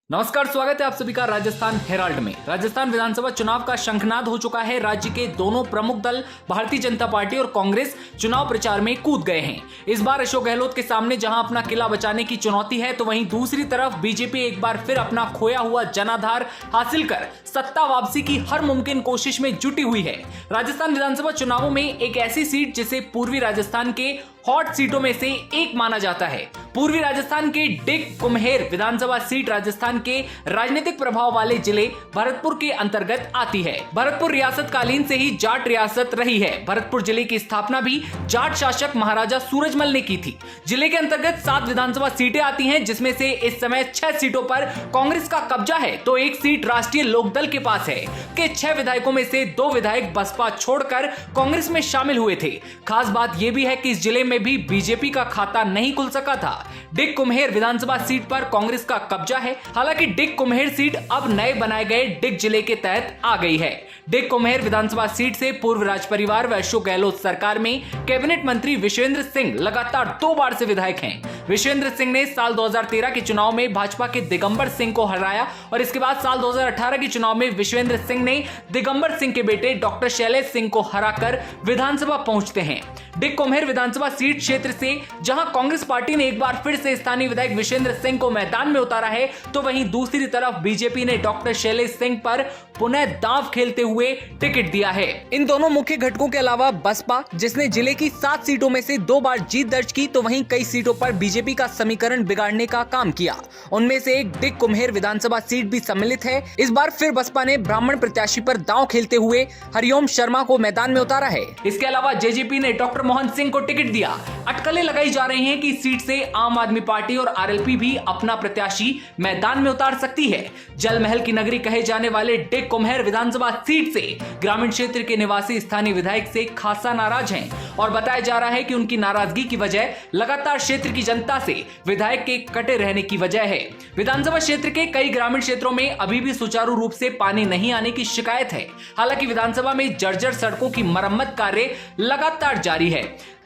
नमस्कार, स्वागत है आप सभी का राजस्थान हेराल्ड में। राजस्थान विधानसभा चुनाव का शंखनाद हो चुका है। राज्य के दोनों प्रमुख दल भारतीय जनता पार्टी और कांग्रेस चुनाव प्रचार में कूद गए हैं। इस बार अशोक गहलोत के सामने जहां अपना किला बचाने की चुनौती है, तो वहीं दूसरी तरफ बीजेपी एक बार फिर अपना खोया हुआ जनाधार हासिल कर सत्ता वापसी की हर मुमकिन कोशिश में जुटी हुई है। राजस्थान विधानसभा चुनावों में एक ऐसी सीट जिसे पूर्वी राजस्थान के हॉट सीटों में से एक माना जाता है। पूर्वी राजस्थान के डिग कुम्हेर विधानसभा सीट राजस्थान के राजनीतिक प्रभाव वाले जिले भरतपुर के अंतर्गत आती है। भरतपुर रियासत कालीन से ही जाट रियासत रही है। भरतपुर जिले की स्थापना भी जाट शासक महाराजा सूरजमल ने की थी। जिले के अंतर्गत 7 विधानसभा सीटें आती हैं, जिसमें से इस समय 6 सीटों पर कांग्रेस का कब्जा है, तो एक सीट राष्ट्रीय लोकदल के पास है। के 6 विधायकों में से 2 विधायक बसपा छोड़कर कांग्रेस में शामिल हुए थे। खास बात यह भी है कि इस जिले में भी बीजेपी का खाता नहीं खुल सका था। डिग कुम्हेर विधानसभा सीट पर कांग्रेस का कब्जा है। हालांकि डिग कुम्हेर सीट अब नए बनाए गए डिग जिले के तहत आ गई है। डिग कुम्हेर विधानसभा सीट से पूर्व राज परिवार व अशोक गहलोत सरकार में कैबिनेट मंत्री विश्वेंद्र सिंह लगातार 2 बार से विधायक हैं। विश्वेंद्र सिंह ने साल 2013 के चुनाव में भाजपा के दिगंबर सिंह को हराया और इसके बाद साल 2018 के चुनाव में विश्वेंद्र सिंह ने दिगंबर सिंह के बेटे डॉक्टर शैलेश सिंह को हराकर विधानसभा पहुंचते हैं। डिग कुम्हेर विधानसभा सीट क्षेत्र से जहां कांग्रेस पार्टी ने एक बार फिर से स्थानीय विधायक विश्वेंद्र सिंह को मैदान में उतारा है, तो वहीं दूसरी तरफ बीजेपी ने डॉक्टर शैलेश सिंह पर पुनः दांव खेलते हुए टिकट दिया है। इन दोनों मुख्य घटकों के अलावा बसपा, जिसने जिले की 7 सीटों में से 2 बार जीत दर्ज की, तो वहीं कई सीटों पर बीजेपी का समीकरण बिगाड़ने का काम किया। उनमें से एक डिग कुम्हेर विधानसभा सीट भी सम्मिलित है। इस बार फिर बसपा ने ब्राह्मण प्रत्याशी पर दांव खेलते हुए हरिओम शर्मा को मैदान में उतारा है। इसके अलावा जेजेपी ने डॉक्टर मोहन सिंह को टिकट दिया। अटकलें लगाई जा रही हैं कि इस सीट से आम आदमी पार्टी और आरएलपी भी अपना प्रत्याशी मैदान में उतार सकती है। जलमहल की नगरी कहे जाने वाले डिग कुम्हेर विधानसभा सीट से ग्रामीण क्षेत्र के निवासी स्थानीय विधायक से खासा नाराज हैं और बताया जा रहा है कि उनकी नाराजगी की वजह लगातार क्षेत्र की जनता से विधायक के कटे रहने की वजह है। विधानसभा क्षेत्र के कई ग्रामीण क्षेत्रों में अभी भी सुचारू रूप से पानी नहीं आने की शिकायत है। हालांकि विधानसभा में जर्जर सड़कों की मरम्मत कार्य लगातार जारी है।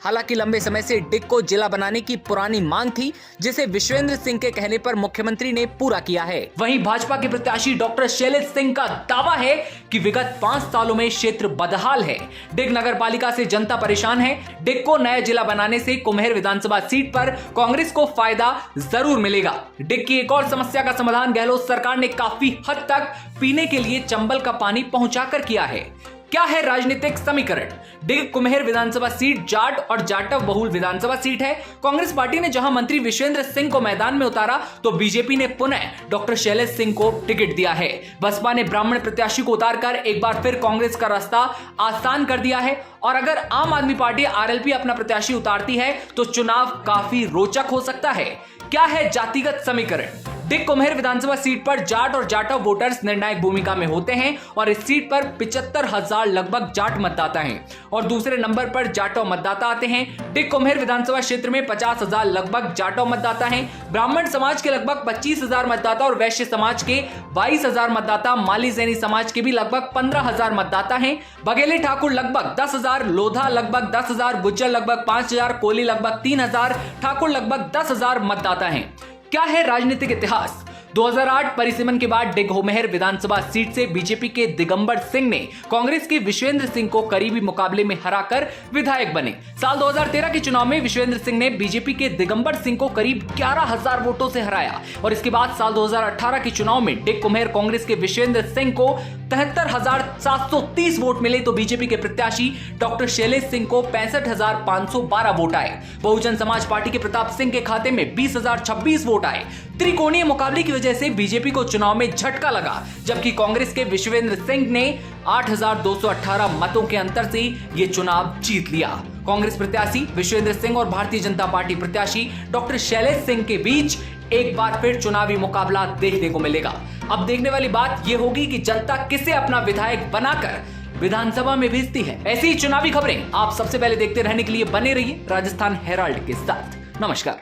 हालांकि लंबे समय से डिग को जिला बनाने की पुरानी मांग थी, जिसे विश्वेंद्र सिंह के कहने पर मुख्यमंत्री ने पूरा किया है। वहीं भाजपा के प्रत्याशी डॉक्टर शैलेश सिंह का दावा है कि विगत 5 सालों में क्षेत्र बदहाल है। डिग नगर पालिका से जनता परेशान है। डिग को नया जिला बनाने से कुम्हेर विधानसभा सीट पर कांग्रेस को फायदा जरूर मिलेगा। डिग की एक और समस्या का समाधान गहलोत सरकार ने काफी हद तक पीने के लिए चंबल का पानी पहुंचाकर किया है। क्या है राजनीतिक समीकरण? डिग कुम्हेर विधानसभा सीट जाट और जाटव बहुल विधानसभा सीट है। कांग्रेस पार्टी ने जहां मंत्री विश्वेंद्र सिंह को मैदान में उतारा, तो बीजेपी ने पुनः डॉक्टर शैलेश सिंह को टिकट दिया है। बसपा ने ब्राह्मण प्रत्याशी को उतारकर एक बार फिर कांग्रेस का रास्ता आसान कर दिया है। और अगर आम आदमी पार्टी आरएलपी अपना प्रत्याशी उतारती है, तो चुनाव काफी रोचक हो सकता है। क्या है जातिगत समीकरण? डिग कुम्हेर विधानसभा सीट पर जाट और जाटव वोटर्स निर्णायक भूमिका में होते हैं और इस सीट पर 75,000 लगभग जाट मतदाता हैं और दूसरे नंबर पर जाटव मतदाता आते हैं। डिग कुम्हेर विधानसभा क्षेत्र में 50,000 लगभग जाटव मतदाता हैं। ब्राह्मण समाज के लगभग 25,000 मतदाता और वैश्य समाज के 22,000 मतदाता, माली जैनी समाज के भी लगभग 15,000 मतदाता हैं। बघेली ठाकुर लगभग 10,000, लोधा लगभग 10,000, गुज्जर लगभग 5,000, कोली लगभग 3,000, ठाकुर लगभग 10,000 मतदाता हैं। क्या है राजनीतिक इतिहास? 2008 परिसीमन के बाद डिग कुम्हेर विधानसभा सीट से बीजेपी के दिगंबर सिंह ने कांग्रेस के विश्वेंद्र सिंह को करीबी मुकाबले में हराकर विधायक बने। साल 2013 के चुनाव में विश्वेंद्र सिंह ने बीजेपी के दिगंबर सिंह को करीब 11,000 वोटों से हराया और इसके बाद साल 2018 के चुनाव में डिग कुम्हेर कांग्रेस के विश्वेंद्र सिंह को 73,730 वोट मिले, तो बीजेपी के प्रत्याशी डॉक्टर शैलेश सिंह को 65,512 वोट आए। बहुजन समाज पार्टी के प्रताप सिंह के खाते में 20,026 वोट आए। त्रिकोणीय मुकाबले की वजह से बीजेपी को चुनाव में झटका लगा, जबकि कांग्रेस के विश्वेंद्र सिंह ने 8,218 मतों के अंतर से ये चुनाव जीत लिया। कांग्रेस प्रत्याशी विश्वेंद्र सिंह और भारतीय जनता पार्टी प्रत्याशी डॉक्टर शैलेश सिंह के बीच एक बार फिर चुनावी मुकाबला देखने को मिलेगा। अब देखने वाली बात यह होगी कि जनता किसे अपना विधायक बनाकर विधानसभा में भेजती है। ऐसी चुनावी खबरें आप सबसे पहले देखते रहने के लिए बने रहिए राजस्थान हेराल्ड के साथ। नमस्कार।